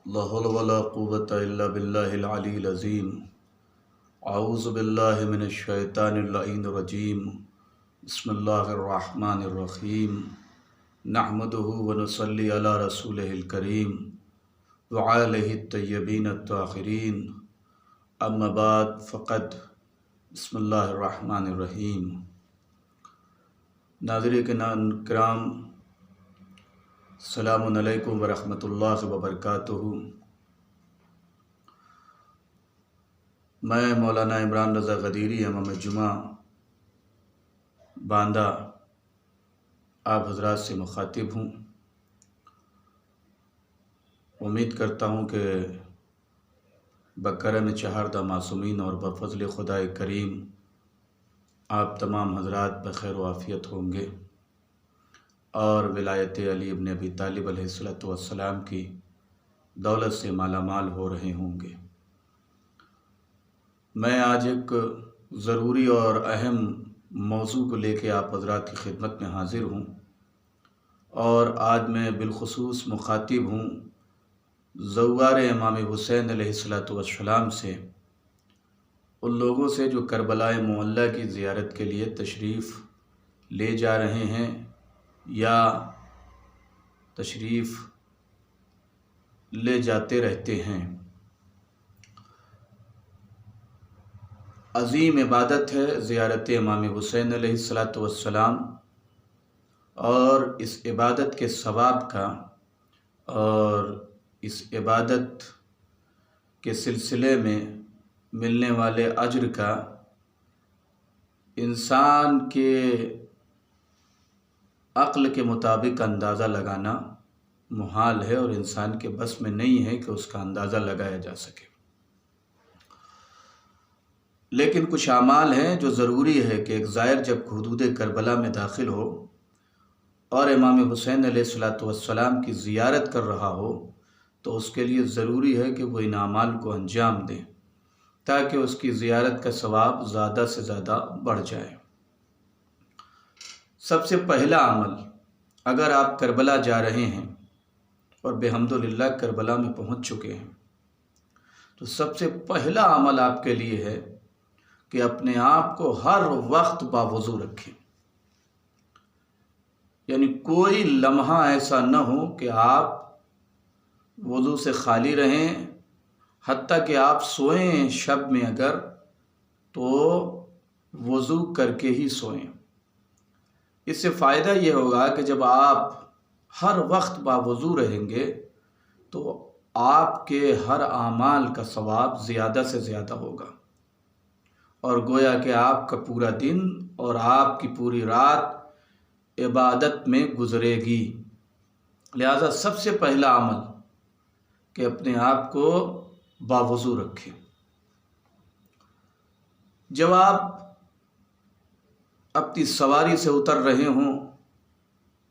لا حول ولا قوة إلا بالله العلي العظيم أعوذ بالله من الشيطان اللعين الرجيم بسم الله الرحمن الرحيم نحمده ونصلي على رسوله الكريم وعليه الطيبين الطاهرين أما بعد فقد بسم الله الرحمن الرحيم۔ ناظرین کرام، السلام علیکم ورحمۃ اللہ وبرکاتہ۔ میں مولانا عمران رضا غدیری امام جمعہ باندہ آپ حضرات سے مخاطب ہوں۔ امید کرتا ہوں کہ بکرم چہاردہ معصومین اور بفضل خدا کریم آپ تمام حضرات بخیر و عافیت ہوں گے اور ولایت علی ابن ابی طالب علیہ السلام کی دولت سے مالا مال ہو رہے ہوں گے۔ میں آج ایک ضروری اور اہم موضوع کو لے کے آپ حضرات کی خدمت میں حاضر ہوں، اور آج میں بالخصوص مخاطب ہوں زوار امام حسین علیہ السلام سے، ان لوگوں سے جو کربلائے معلیٰ کی زیارت کے لیے تشریف لے جا رہے ہیں یا تشریف لے جاتے رہتے ہیں۔ عظیم عبادت ہے زیارت امام حسین علیہ السلام، اور اس عبادت کے ثواب کا اور اس عبادت کے سلسلے میں ملنے والے اجر کا انسان کے عقل کے مطابق اندازہ لگانا محال ہے، اور انسان کے بس میں نہیں ہے کہ اس کا اندازہ لگایا جا سکے۔ لیکن کچھ اعمال ہیں جو ضروری ہے کہ ایک زائر جب حدود کربلا میں داخل ہو اور امام حسین علیہ السلام کی زیارت کر رہا ہو تو اس کے لیے ضروری ہے کہ وہ ان اعمال کو انجام دے تاکہ اس کی زیارت کا ثواب زیادہ سے زیادہ بڑھ جائے۔ سب سے پہلا عمل، اگر آپ کربلا جا رہے ہیں اور بحمدللہ کربلا میں پہنچ چکے ہیں، تو سب سے پہلا عمل آپ کے لیے ہے کہ اپنے آپ کو ہر وقت باوضو رکھیں۔ یعنی کوئی لمحہ ایسا نہ ہو کہ آپ وضو سے خالی رہیں، حتیٰ کہ آپ سوئیں شب میں اگر تو وضو کر کے ہی سوئیں۔ اس سے فائدہ یہ ہوگا کہ جب آپ ہر وقت باوضو رہیں گے تو آپ کے ہر اعمال کا ثواب زیادہ سے زیادہ ہوگا، اور گویا کہ آپ کا پورا دن اور آپ کی پوری رات عبادت میں گزرے گی۔ لہذا سب سے پہلا عمل کہ اپنے آپ کو باوضو رکھیں۔ جب آپ اپنی سواری سے اتر رہے ہوں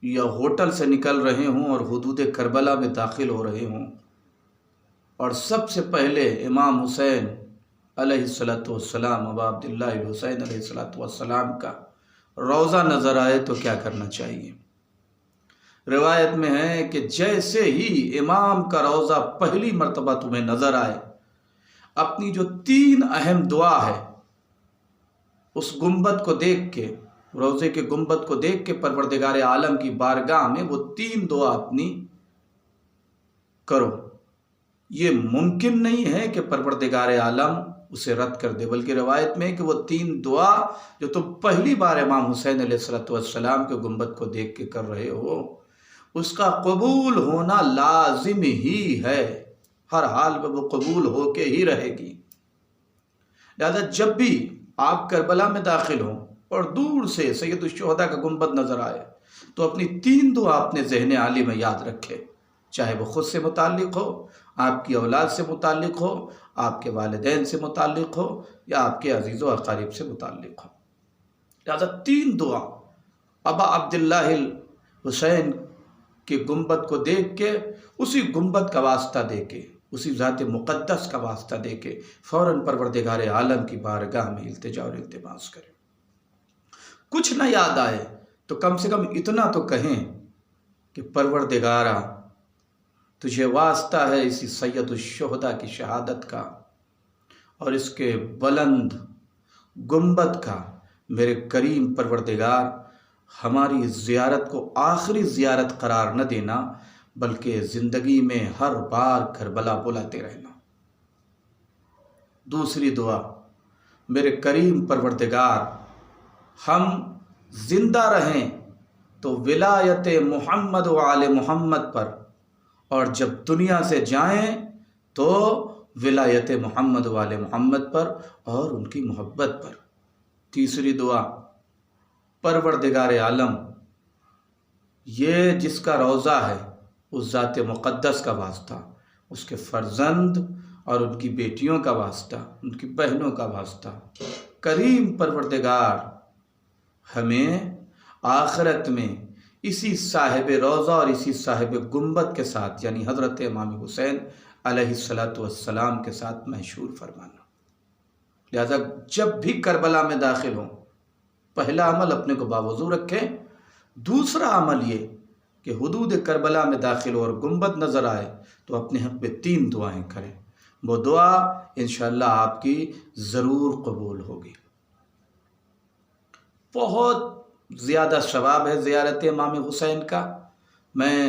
یا ہوٹل سے نکل رہے ہوں اور حدود کربلا میں داخل ہو رہے ہوں، اور سب سے پہلے امام حسین علیہ السلام ابا عبداللہ الحسین علیہ السلام کا روضہ نظر آئے تو کیا کرنا چاہیے؟ روایت میں ہے کہ جیسے ہی امام کا روضہ پہلی مرتبہ تمہیں نظر آئے، اپنی جو 3 اہم دعا ہے اس گنبد کو دیکھ کے، روضے کے گنبد کو دیکھ کے پروردگار عالم کی بارگاہ میں وہ 3 دعا اپنی کرو۔ یہ ممکن نہیں ہے کہ پروردگار عالم اسے رد کر دے، بلکہ روایت میں ہے کہ وہ 3 دعا جو تم پہلی بار امام حسین علیہ السلام کے گنبد کو دیکھ کے کر رہے ہو، اس کا قبول ہونا لازم ہی ہے، ہر حال میں وہ قبول ہو کے ہی رہے گی۔ لہذا جب بھی آپ کربلا میں داخل ہوں اور دور سے سید الشہداء کا گنبد نظر آئے تو اپنی 3 دعا اپنے ذہن عالی میں یاد رکھے، چاہے وہ خود سے متعلق ہو، آپ کی اولاد سے متعلق ہو، آپ کے والدین سے متعلق ہو، یا آپ کے عزیز و اقارب سے متعلق ہو۔ لہذا 3 دعا ابا عبداللہ الحسین کے گنبد کو دیکھ کے، اسی گنبد کا واسطہ دے کے، اسی ذات مقدس کا واسطہ دے کے فوراً پروردگار عالم کی بارگاہ میں التجا اور التماس کریں۔ کچھ نہ یاد آئے تو کم سے کم اتنا تو کہیں کہ پروردگارا تجھے واسطہ ہے اسی سید الشہداء کی شہادت کا اور اس کے بلند گنبد کا۔ میرے کریم پروردگار، ہماری زیارت کو آخری زیارت قرار نہ دینا، بلکہ زندگی میں ہر بار کربلا بلاتے رہنا۔ دوسری دعا، میرے کریم پروردگار، ہم زندہ رہیں تو ولایت محمد و آل محمد پر، اور جب دنیا سے جائیں تو ولایت محمد و آل محمد پر اور ان کی محبت پر۔ تیسری دعا، پروردگار عالم، یہ جس کا روضہ ہے اس ذات مقدس کا واسطہ، اس کے فرزند اور ان کی بیٹیوں کا واسطہ، ان کی بہنوں کا واسطہ، کریم پروردگار، ہمیں آخرت میں اسی صاحب روضہ اور اسی صاحب گنبد کے ساتھ، یعنی حضرت امام حسین علیہ السلام کے ساتھ محشور فرمانا۔ لہذا جب بھی کربلا میں داخل ہوں، پہلا عمل اپنے کو باوضو رکھیں، دوسرا عمل یہ کہ حدود کربلا میں داخل ہو اور گنبد نظر آئے تو اپنے حق میں 3 دعائیں کریں، وہ دعا انشاءاللہ آپ کی ضرور قبول ہوگی۔ بہت زیادہ ثواب ہے زیارت امام حسین کا، میں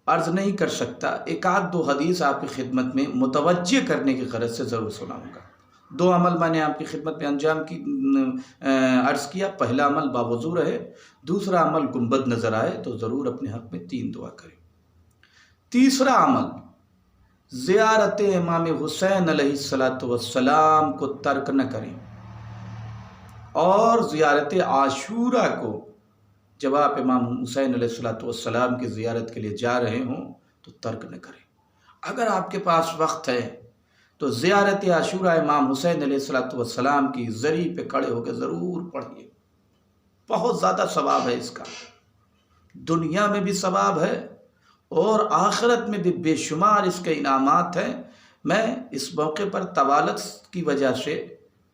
عرض نہیں کر سکتا، ایک آدھ 2 حدیث آپ کی خدمت میں متوجہ کرنے کی غرض سے ضرور سناؤں گا۔ 2 عمل میں نے آپ کی خدمت میں انجام کی عرض کیا، پہلا عمل باوضو رہے، دوسرا عمل گنبد نظر آئے تو ضرور اپنے حق میں 3 دعا کریں۔ تیسرا عمل، زیارت امام حسین علیہ السلام کو ترک نہ کریں، اور زیارت عاشورہ کو جب آپ امام حسین علیہ السلام کی زیارت کے لیے جا رہے ہوں تو ترک نہ کریں۔ اگر آپ کے پاس وقت ہے تو زیارت عاشورہ امام حسین علیہ السلام کی زری پہ کھڑے ہو کے ضرور پڑھیے، بہت زیادہ ثواب ہے اس کا، دنیا میں بھی ثواب ہے اور آخرت میں بھی بے شمار اس کے انعامات ہیں۔ میں اس موقع پر طوالت کی وجہ سے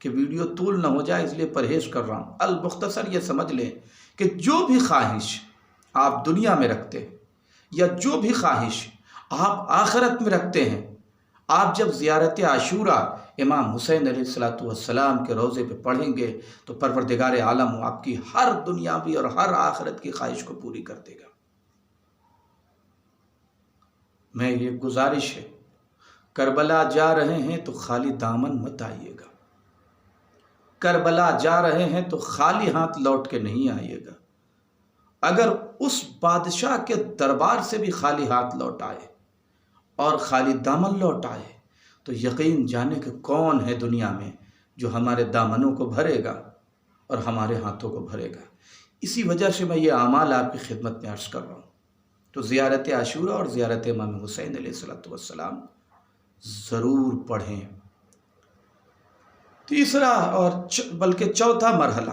کہ ویڈیو طول نہ ہو جائے اس لیے پرہیز کر رہا ہوں، المختصر یہ سمجھ لیں کہ جو بھی خواہش آپ دنیا میں رکھتے ہیں یا جو بھی خواہش آپ آخرت میں رکھتے ہیں، آپ جب زیارت عاشورہ امام حسین علیہ السلام کے روضے پہ پڑھیں گے تو پروردگار عالم آپ کی ہر دنیاوی اور ہر آخرت کی خواہش کو پوری کر دے گا۔ میں یہ گزارش ہے، کربلا جا رہے ہیں تو خالی دامن مت آئیے گا، کربلا جا رہے ہیں تو خالی ہاتھ لوٹ کے نہیں آئیے گا۔ اگر اس بادشاہ کے دربار سے بھی خالی ہاتھ لوٹ آئے اور خالی دامن لوٹ آئے تو یقین جانے کہ کون ہے دنیا میں جو ہمارے دامنوں کو بھرے گا اور ہمارے ہاتھوں کو بھرے گا۔ اسی وجہ سے میں یہ اعمال آپ کی خدمت میں عرض کر رہا ہوں۔ تو زیارت عاشورہ اور زیارت امام حسین علیہ السلام ضرور پڑھیں۔ تیسرا اور بلکہ چوتھا مرحلہ،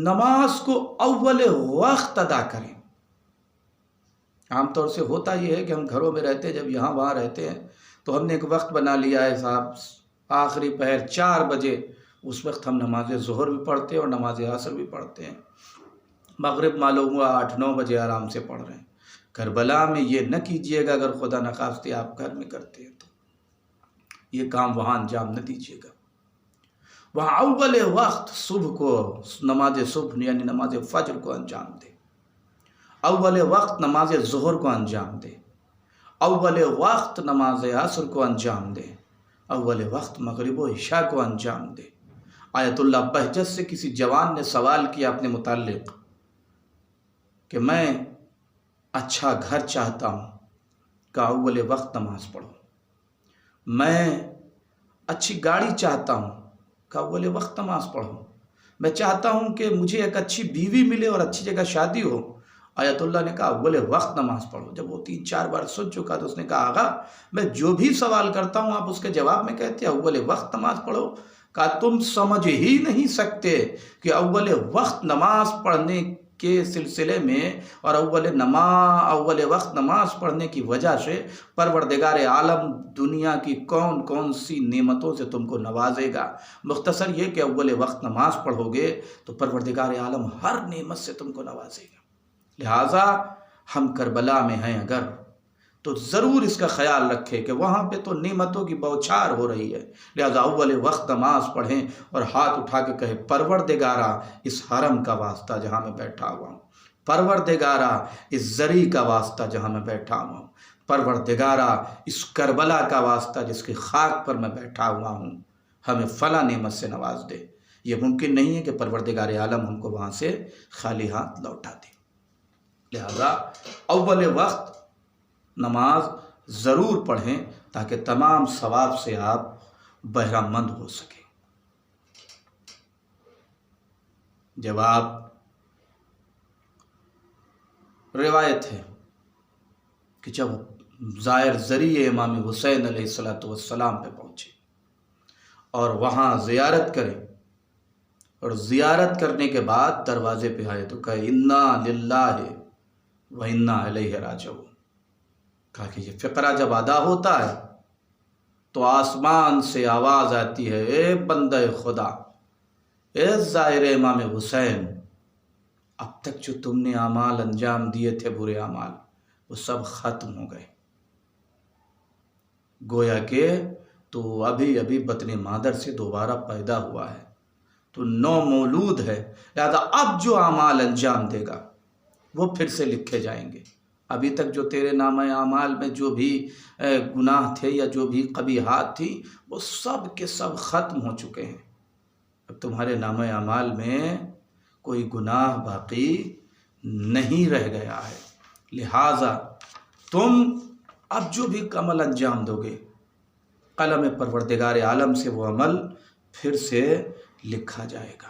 نماز کو اول وقت ادا کریں۔ عام طور سے ہوتا یہ ہے کہ ہم گھروں میں رہتے ہیں، جب یہاں وہاں رہتے ہیں تو ہم نے ایک وقت بنا لیا ہے صاحب، آخری پہر 4 بجے، اس وقت ہم نماز ظہر بھی پڑھتے ہیں اور نماز عصر بھی پڑھتے ہیں، مغرب معلوم ہوا 8-9 بجے آرام سے پڑھ رہے ہیں۔ کربلا میں یہ نہ کیجئے گا، اگر خدا نخواستہ آپ گھر میں کرتے ہیں تو یہ کام وہاں انجام نہ دیجیے گا۔ وہاں اول وقت صبح کو نماز صبح یعنی نماز فجر کو انجام دے، اول وقت نماز ظہر کو انجام دے، اول وقت نماز عصر کو انجام دے، اول وقت مغرب و عشاء کو انجام دے۔ آیت اللہ بہجت سے کسی جوان نے سوال کیا اپنے متعلق کہ میں اچھا گھر چاہتا ہوں، کہ اول وقت نماز پڑھو۔ میں اچھی گاڑی چاہتا ہوں، کہ اول وقت نماز پڑھو۔ میں چاہتا ہوں کہ مجھے ایک اچھی بیوی ملے اور اچھی جگہ شادی ہو۔ آیت اللہ نے کہا اول وقت نماز پڑھو۔ جب وہ 3-4 بار سن چکا تو اس نے کہا آغا میں جو بھی سوال کرتا ہوں آپ اس کے جواب میں کہتے ہیں اول وقت نماز پڑھو۔ کہا تم سمجھ ہی نہیں سکتے کہ اول وقت نماز پڑھنے کے سلسلے میں اور اول وقت نماز پڑھنے کی وجہ سے پروردگار عالم دنیا کی کون کون سی نعمتوں سے تم کو نوازے گا۔ مختصر یہ کہ اول وقت نماز پڑھو گے تو پروردگار عالم ہر نعمت سے تم کو نوازے گا۔ لہٰذا ہم کربلا میں ہیں اگر، تو ضرور اس کا خیال رکھے کہ وہاں پہ تو نعمتوں کی بوچھار ہو رہی ہے، لہذا اول وقت نماز پڑھیں اور ہاتھ اٹھا کے کہے پروردگارا اس حرم کا واسطہ جہاں میں بیٹھا ہوا ہوں، پروردگارا اس زری کا واسطہ جہاں میں بیٹھا ہوا ہوں، پروردگارا اس کربلا کا واسطہ جس کی خاک پر میں بیٹھا ہوا ہوں، ہمیں فلاں نعمت سے نواز دے۔ یہ ممکن نہیں ہے کہ پروردگار عالم ہم کو وہاں سے خالی ہاتھ لوٹا دے، لہذا اول وقت نماز ضرور پڑھیں تاکہ تمام ثواب سے آپ بہرہ مند ہو سکیں۔ جب آپ روایت ہے کہ جب زائر ذریعہ امام حسین علیہ السلام پہ پہنچے اور وہاں زیارت کریں، اور زیارت کرنے کے بعد دروازے پہ آئے تو کہا انا للہ و انا الیہ راجعون، کہا کہ یہ فقرہ جب ادا ہوتا ہے تو آسمان سے آواز آتی ہے، اے بندہ خدا، اے زائر امام حسین، اب تک جو تم نے اعمال انجام دیے تھے برے اعمال، وہ سب ختم ہو گئے، گویا کہ تو ابھی ابھی بطن مادر سے دوبارہ پیدا ہوا ہے، تو نو مولود ہے، لہذا اب جو اعمال انجام دے گا وہ پھر سے لکھے جائیں گے۔ ابھی تک جو تیرے نامہ اعمال میں جو بھی گناہ تھے یا جو بھی قبیحات تھی وہ سب کے سب ختم ہو چکے ہیں، اب تمہارے نامہ اعمال میں کوئی گناہ باقی نہیں رہ گیا ہے، لہٰذا تم اب جو بھی عمل انجام دو گے قلم پروردگار عالم سے وہ عمل پھر سے لکھا جائے گا۔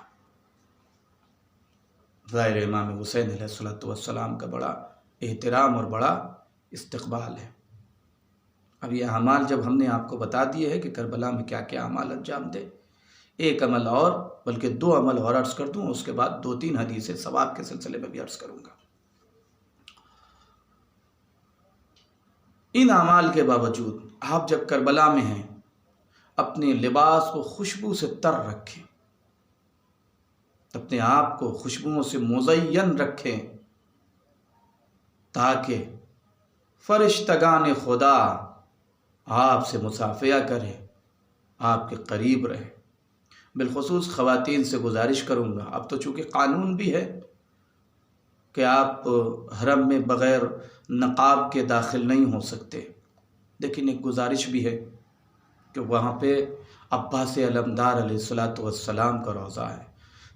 ظاہر امام حسین علیہ السلام کا بڑا احترام اور بڑا استقبال ہے۔ اب یہ اعمال جب ہم نے آپ کو بتا دیے ہے کہ کربلا میں کیا کیا اعمال انجام دے، ایک عمل اور بلکہ دو عمل اور عرض کر دوں، اس کے بعد دو تین حدیثیں ثواب کے سلسلے میں بھی عرض کروں گا۔ ان اعمال کے باوجود آپ جب کربلا میں ہیں اپنے لباس کو خوشبو سے تر رکھیں، اپنے آپ کو خوشبوؤں سے مزین رکھیں تاکہ فرشتگان خدا آپ سے مصافحہ کریں، آپ کے قریب رہیں۔ بالخصوص خواتین سے گزارش کروں گا، اب تو چونکہ قانون بھی ہے کہ آپ حرم میں بغیر نقاب کے داخل نہیں ہو سکتے، لیکن ایک گزارش بھی ہے کہ وہاں پہ عباس علمدار علیہ السلام کا روضہ ہے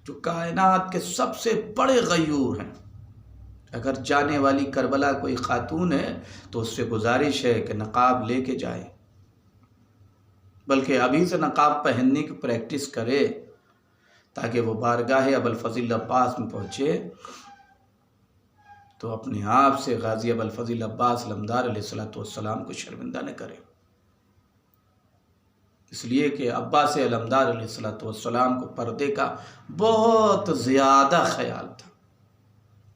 جو کائنات کے سب سے بڑے غیور ہیں، اگر جانے والی کربلا کوئی خاتون ہے تو اس سے گزارش ہے کہ نقاب لے کے جائے، بلکہ ابھی سے نقاب پہننے کی پریکٹس کرے تاکہ وہ بارگاہ ابوالفضل عباس میں پہنچے تو اپنے آپ سے غازی ابوالفضل عباس علمدار علیہ السلام کو شرمندہ نہ کرے، اس لیے کہ عباس علمدار علیہ السلام کو پردے کا بہت زیادہ خیال تھا۔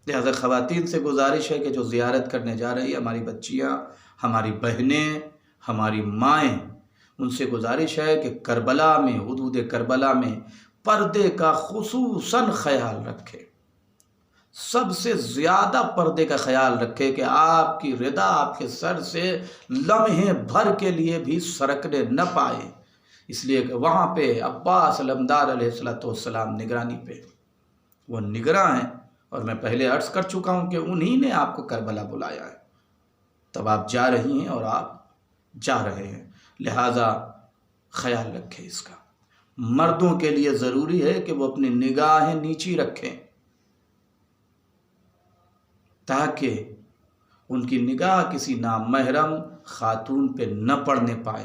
لہذا خواتین سے گزارش ہے کہ جو زیارت کرنے جا رہی ہیں، ہماری بچیاں، ہماری بہنیں، ہماری مائیں، ان سے گزارش ہے کہ کربلا میں، حدود کربلا میں پردے کا خصوصاً خیال رکھے، سب سے زیادہ پردے کا خیال رکھے کہ آپ کی ردا آپ کے سر سے لمحے بھر کے لیے بھی سرکنے نہ پائے، اس لیے کہ وہاں پہ عباس علمدار علیہ السلام نگرانی پہ وہ نگراں ہیں، اور میں پہلے عرض کر چکا ہوں کہ انہی نے آپ کو کربلا بلایا ہے، تب آپ جا رہی ہیں اور آپ جا رہے ہیں، لہٰذا خیال رکھیں اس کا۔ مردوں کے لیے ضروری ہے کہ وہ اپنی نگاہیں نیچی رکھیں تاکہ ان کی نگاہ کسی نامحرم خاتون پہ نہ پڑنے پائے۔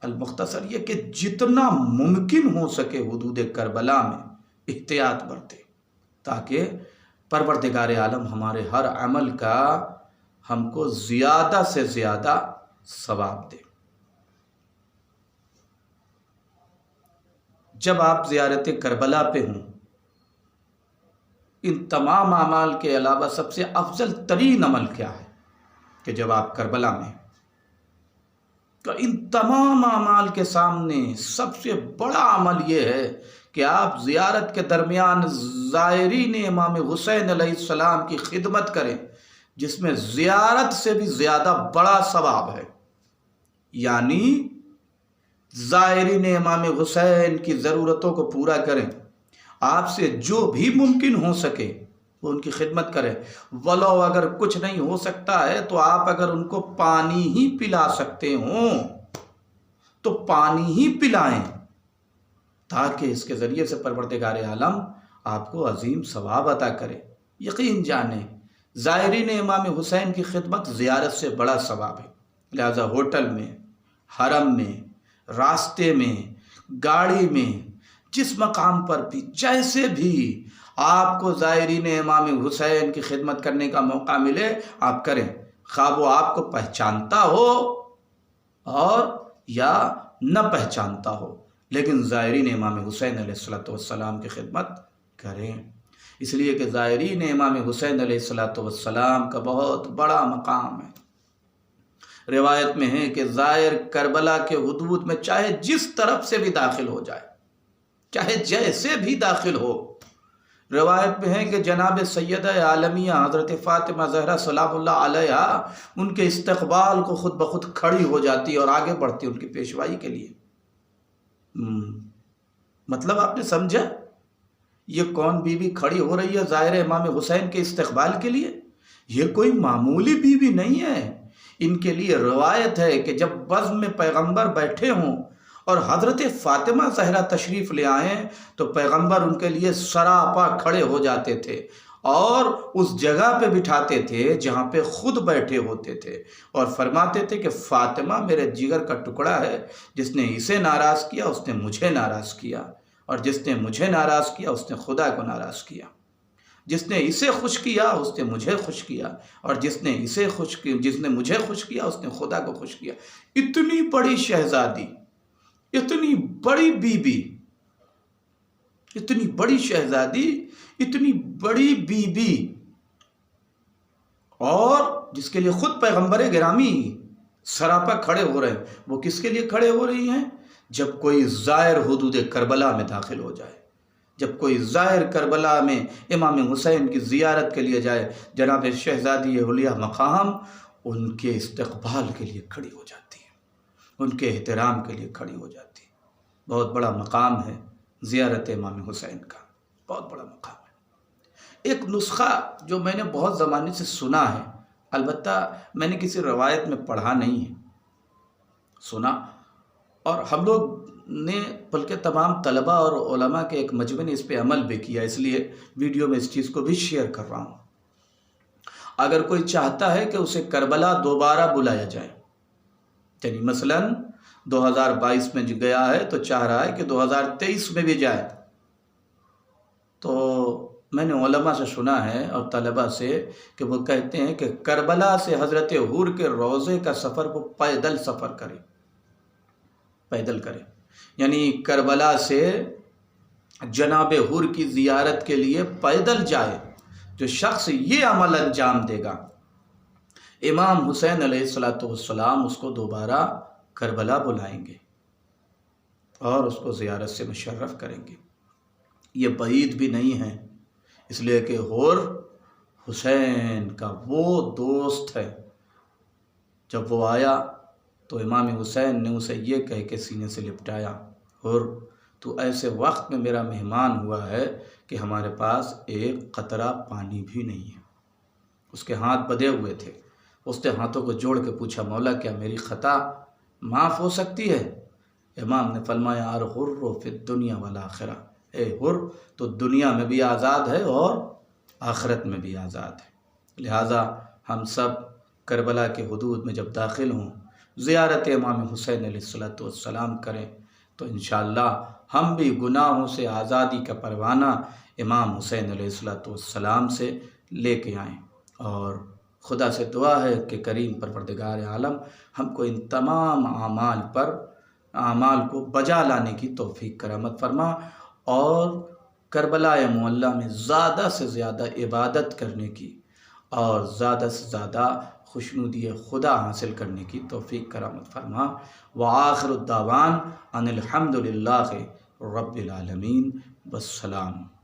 المختصر یہ کہ جتنا ممکن ہو سکے حدود کربلا میں احتیاط برتے تاکہ پروردگار عالم ہمارے ہر عمل کا ہم کو زیادہ سے زیادہ ثواب دے۔ جب آپ زیارت کربلا پہ ہوں، ان تمام اعمال کے علاوہ سب سے افضل ترین عمل کیا ہے کہ جب آپ کربلا میں کہ ان تمام اعمال کے سامنے سب سے بڑا عمل یہ ہے کہ آپ زیارت کے درمیان زائرین امام حسین علیہ السلام کی خدمت کریں، جس میں زیارت سے بھی زیادہ بڑا ثواب ہے۔ یعنی زائرین امام حسین کی ضرورتوں کو پورا کریں، آپ سے جو بھی ممکن ہو سکے وہ ان کی خدمت کریں، ولو اگر کچھ نہیں ہو سکتا ہے تو آپ اگر ان کو پانی ہی پلا سکتے ہوں تو پانی ہی پلائیں، تاکہ اس کے ذریعے سے پروردگار عالم آپ کو عظیم ثواب عطا کرے۔ یقین جانیں زائرین امام حسین کی خدمت زیارت سے بڑا ثواب ہے، لہذا ہوٹل میں، حرم میں، راستے میں، گاڑی میں، جس مقام پر بھی جیسے بھی آپ کو زائرین امام حسین کی خدمت کرنے کا موقع ملے آپ کریں، خواہ وہ آپ کو پہچانتا ہو اور یا نہ پہچانتا ہو، لیکن زائرین امام حسین علیہ السلام کی خدمت کریں، اس لیے کہ زائرین امام حسین علیہ السلام کا بہت بڑا مقام ہے۔ روایت میں ہے کہ زائر کربلا کے حدود میں چاہے جس طرف سے بھی داخل ہو جائے، چاہے جیسے بھی داخل ہو، روایت میں ہے کہ جناب سیدہ عالمیہ حضرت فاطمہ زہرا سلام اللہ علیہا ان کے استقبال کو خود بخود کھڑی ہو جاتی اور آگے بڑھتی ان کی پیشوائی کے لیے۔ مطلب آپ نے سمجھا؟ یہ کون بیوی کھڑی ہو رہی ہے زائر امام حسین کے استقبال کے لیے؟ یہ کوئی معمولی بیوی نہیں ہے۔ ان کے لیے روایت ہے کہ جب بزم میں پیغمبر بیٹھے ہوں اور حضرت فاطمہ زہرا تشریف لے آئیں تو پیغمبر ان کے لیے سراپا کھڑے ہو جاتے تھے اور اس جگہ پہ بٹھاتے تھے جہاں پہ خود بیٹھے ہوتے تھے، اور فرماتے تھے کہ فاطمہ میرے جگر کا ٹکڑا ہے، جس نے اسے ناراض کیا اس نے مجھے ناراض کیا، اور جس نے مجھے ناراض کیا اس نے خدا کو ناراض کیا، جس نے اسے خوش کیا اس نے مجھے خوش کیا، اور جس نے مجھے خوش کیا اس نے خدا کو خوش کیا۔ اتنی بڑی شہزادی، اتنی بڑی بیوی، اتنی بڑی شہزادی، اتنی بڑی بیوی، اور جس کے لیے خود پیغمبر گرامی سراپا کھڑے ہو رہے ہیں۔ وہ کس کے لیے کھڑے ہو رہی ہیں؟ جب کوئی زائر حدود کربلا میں داخل ہو جائے، جب کوئی زائر کربلا میں امام حسین کی زیارت کے لیے جائے، جناب شہزادی حلیہ مقام ان کے استقبال کے لیے کھڑی ہو جاتی ہے، ان کے احترام کے لیے کھڑی ہو جاتی ہے۔ بہت بڑا مقام ہے زیارت امام حسین کا، بہت بڑا مقام ہے۔ ایک نسخہ جو میں نے بہت زمانے سے سنا ہے، البتہ میں نے کسی روایت میں پڑھا نہیں ہے، سنا، اور ہم لوگ نے بلکہ تمام طلبہ اور علماء کے ایک مجمع نے اس پہ عمل بھی کیا، اس لیے ویڈیو میں اس چیز کو بھی شیئر کر رہا ہوں۔ اگر کوئی چاہتا ہے کہ اسے کربلا دوبارہ بلایا جائے، یعنی مثلاً 2022 میں گیا ہے تو چاہ رہا ہے کہ 2023 میں بھی جائے، تو میں نے علماء سے سنا ہے اور طلبہ سے کہ وہ کہتے ہیں کہ کربلا سے حضرت حور کے روضے کا سفر وہ پیدل سفر کرے، پیدل کرے، یعنی کربلا سے جناب حور کی زیارت کے لیے پیدل جائے۔ جو شخص یہ عمل انجام دے گا، امام حسین علیہ السلام اس کو دوبارہ کربلا بلائیں گے اور اس کو زیارت سے مشرف کریں گے۔ یہ بعید بھی نہیں ہے، اس لیے کہ حور حسین کا وہ دوست ہے۔ جب وہ آیا تو امام حسین نے اسے یہ کہہ کے سینے سے لپٹایا، حور تو ایسے وقت میں میرا مہمان ہوا ہے کہ ہمارے پاس ایک قطرہ پانی بھی نہیں ہے۔ اس کے ہاتھ بدے ہوئے تھے، اس نے ہاتھوں کو جوڑ کے پوچھا، مولا کیا میری خطا معاف ہو سکتی ہے؟ امام نے فرمایا، الحر فی الدنیا والآخرہ، اے حر تو دنیا میں بھی آزاد ہے اور آخرت میں بھی آزاد ہے۔ لہٰذا ہم سب کربلا کے حدود میں جب داخل ہوں، زیارت امام حسین علیہ السلام کریں تو انشاءاللہ ہم بھی گناہوں سے آزادی کا پروانہ امام حسین علیہ السلام سے لے کے آئیں، اور خدا سے دعا ہے کہ کریم پروردگار عالم ہم کو ان تمام اعمال کو بجا لانے کی توفیق کرامت فرما، اور کربلا معلیٰ میں زیادہ سے زیادہ عبادت کرنے کی اور زیادہ سے زیادہ خوشنودی خدا حاصل کرنے کی توفیق کرامت فرما۔ وآخر الدعوان ان الحمد للہ رب العالمین، والسلام۔